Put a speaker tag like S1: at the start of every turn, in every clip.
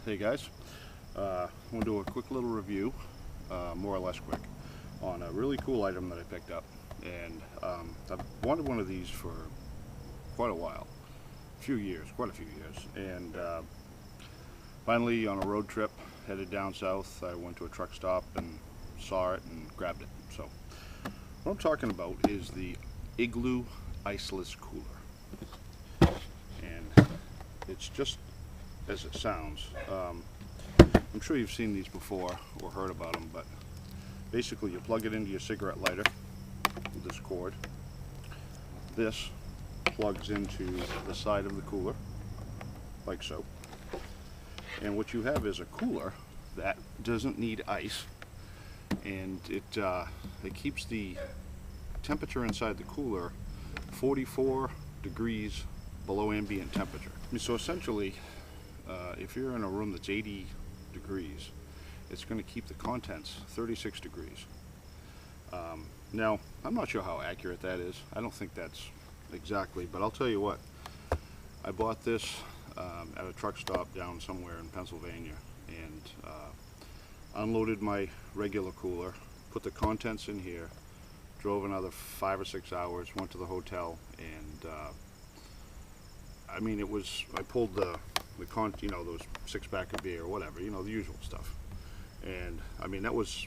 S1: Hey guys, I'm going to do a quick little review, more or less quick, on a really cool item that I picked up. And I've wanted one of these for quite a while, quite a few years. And finally on a road trip, headed down south, I went to a truck stop and saw it and grabbed it. So what I'm talking about is the Igloo iceless cooler. And it's just as it sounds. I'm sure you've seen these before or heard about them, but basically you plug it into your cigarette lighter with this cord. This plugs into the side of the cooler, like so. And what you have is a cooler that doesn't need ice, and it keeps the temperature inside the cooler 44 degrees below ambient temperature. So essentially, if you're in a room that's 80 degrees, it's going to keep the contents 36 degrees. Now, I'm not sure how accurate that is. I don't think that's exactly, but I'll tell you what. I bought this at a truck stop down somewhere in Pennsylvania, and unloaded my regular cooler, put the contents in here, drove another 5 or 6 hours, went to the hotel, and I mean, I pulled those 6-pack of beer or whatever, the usual stuff. And I mean, that was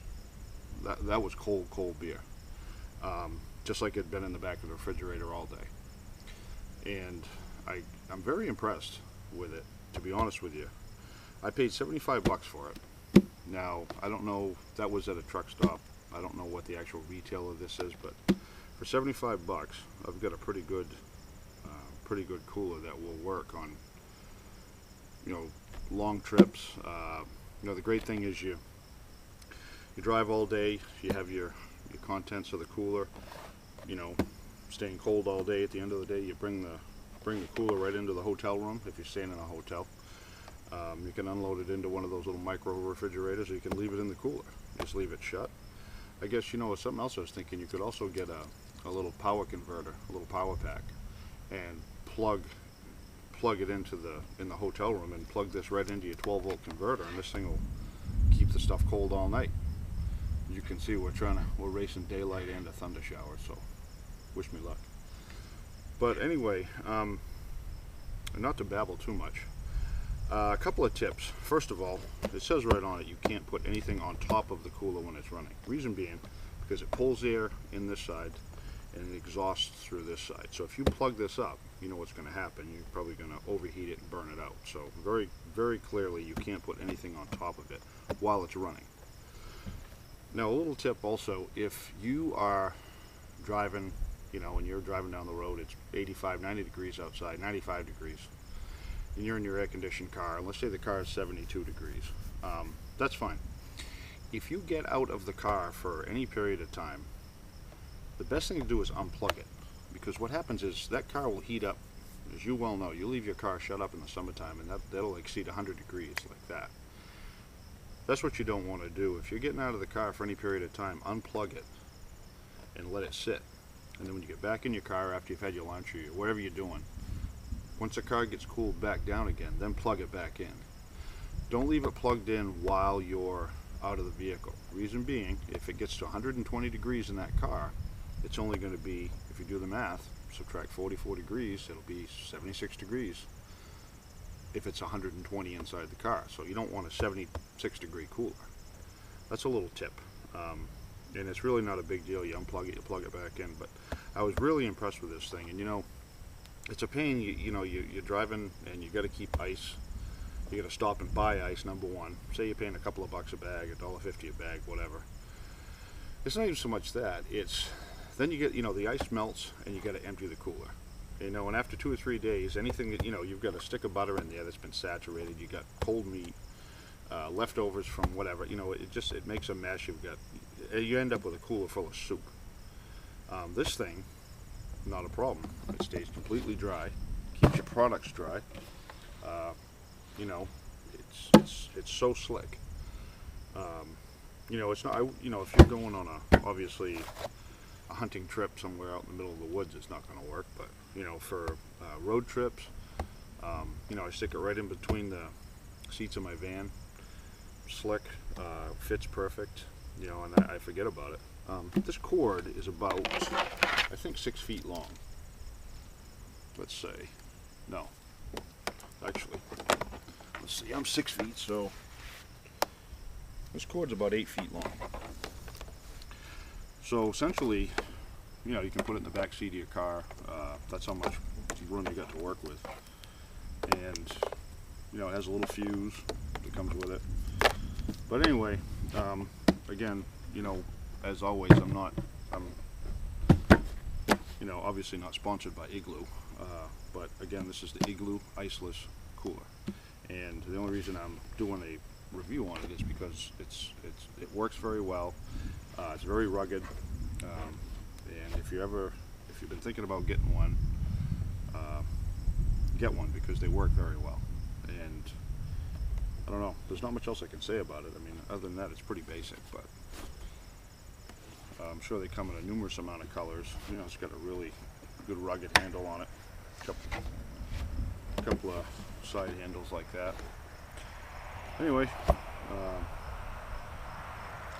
S1: cold beer. Just like it had been in the back of the refrigerator all day. And I'm very impressed with it, to be honest with you. I paid $75 for it. Now, I don't know, that was at a truck stop. I don't know what the actual retail of this is, but for $75, I've got a pretty good cooler that will work on long trips. The great thing is you drive all day, you have your contents of the cooler, staying cold all day. At the end of the day, you bring the cooler right into the hotel room if you're staying in a hotel. You can unload it into one of those little micro refrigerators, or you can leave it in the cooler. Just leave it shut. I guess, something else I was thinking, you could also get a little power converter, a little power pack, and plug it in the hotel room, and plug this right into your 12-volt converter, and this thing will keep the stuff cold all night. You can see we're racing daylight and a thunder shower, so wish me luck. But anyway, not to babble too much, a couple of tips. First of all, it says right on it you can't put anything on top of the cooler when it's running. Reason being, because it pulls air in this side and it exhausts through this side. So if you plug this up, you know what's going to happen. You're probably going to overheat it and burn it out. So very, very clearly, you can't put anything on top of it while it's running. Now, a little tip also, if you are driving, and you're driving down the road, it's 85, 90 degrees outside, 95 degrees, and you're in your air-conditioned car, and let's say the car is 72 degrees, that's fine. If you get out of the car for any period of time, the best thing to do is unplug it, because what happens is that car will heat up. As you well know, you leave your car shut up in the summertime, and that'll exceed 100 degrees like that. That's what you don't want to do. If you're getting out of the car for any period of time, unplug it and let it sit. And then when you get back in your car after you've had your lunch or whatever you're doing, once the car gets cooled back down again, then plug it back in. Don't leave it plugged in while you're out of the vehicle. Reason being, if it gets to 120 degrees in that car, it's only going to be, if you do the math, subtract 44 degrees, it'll be 76 degrees if it's 120 inside the car. So you don't want a 76 degree cooler. That's a little tip. And it's really not a big deal. You unplug it, you plug it back in. But I was really impressed with this thing. And it's a pain. You're driving and you got to keep ice. You got to stop and buy ice, number one. Say you're paying a couple of bucks a bag, $1.50 a bag, whatever. It's not even so much that. It's then you get, the ice melts and you got to empty the cooler. And after 2 or 3 days, anything that, you've got a stick of butter in there that's been saturated, you got cold meat, leftovers from whatever, it makes a mess. You end up with a cooler full of soup. This thing, not a problem. It stays completely dry, keeps your products dry. It's so slick. It's not, if you're going on obviously a hunting trip somewhere out in the middle of the woods, it's not going to work. But for road trips, I stick it right in between the seats of my van. Slick, fits perfect, you know, and I forget about it. This cord is about, I think, 6 feet long. Let's say, no, actually, let's see, I'm 6 feet, so this cord's about 8 feet long. So essentially, you know, you can put it in the back seat of your car. That's how much room you got to work with. And, you know, it has a little fuse that comes with it. But anyway, again, you know, as always, I'm you know, obviously not sponsored by Igloo, but again, this is the Igloo iceless cooler, and the only reason I'm doing a review on it is because it works very well. It's very rugged, and if you've been thinking about getting one, get one, because they work very well. And I don't know, there's not much else I can say about it. I mean, other than that, it's pretty basic, but I'm sure they come in a numerous amount of colors. You know, it's got a really good rugged handle on it. A couple of side handles like that. Anyway,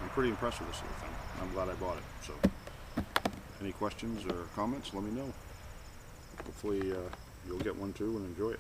S1: I'm pretty impressed with this little thing. I'm glad I bought it. So, any questions or comments, let me know. Hopefully you'll get one too and enjoy it.